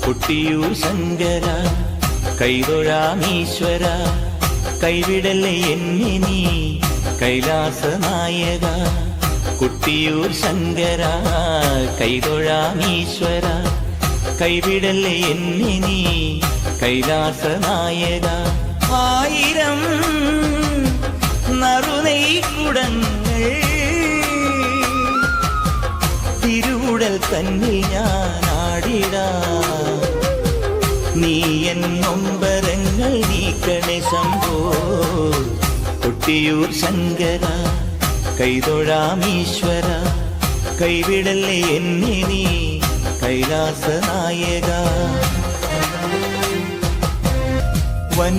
കൊട്ടിയൂർ ശങ്കര കൈതൊഴാമീശ്വര കൈവിടല്ലേ എന്നെ നീ കൈലാസ നായക. കൊട്ടിയൂർ ശങ്കര കൈതൊഴാമീശ്വര കൈവിടല്ലേ എന്നെ നീ കൈലാസ നായക. ആയിരം നറുനെയ്ക്കുടങ്ങൾ തിരുവുടൽ തന്നിൽ ഞാൻ ആടിടാ. നീ എൻ നൊമ്പരങ്ങൾ നീക്കണേ ശംഭോ. കൊട്ടിയൂർ ശങ്കര കൈതൊഴാമീശ്വര കൈവിടല്ലേ എന്നെ നീ കൈലാസ നായക. വൻ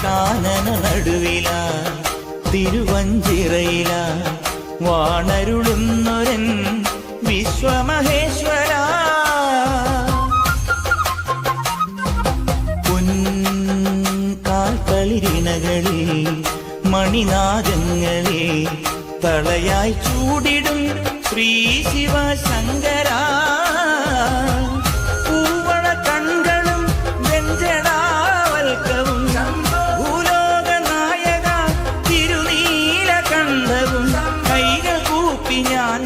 കാനന നടുവില തിരുവഞ്ചിറയില വാണരുളുന്നൊരൻ വിശ്വമഹേശ്വര. പൊൻകാൽക്കളിരിണകളിൽ മണിനാദങ്ങളെ തളയായി ചൂടിടും ശ്രീ ശിവശങ്കര. പൂവള കണ്ണുകളും വെഞ്ചടാവൽക്കവും ഭൂലോക നായക തിരുനീലകണ്ഠവും കൈകൾ കൂപ്പി ഞാൻ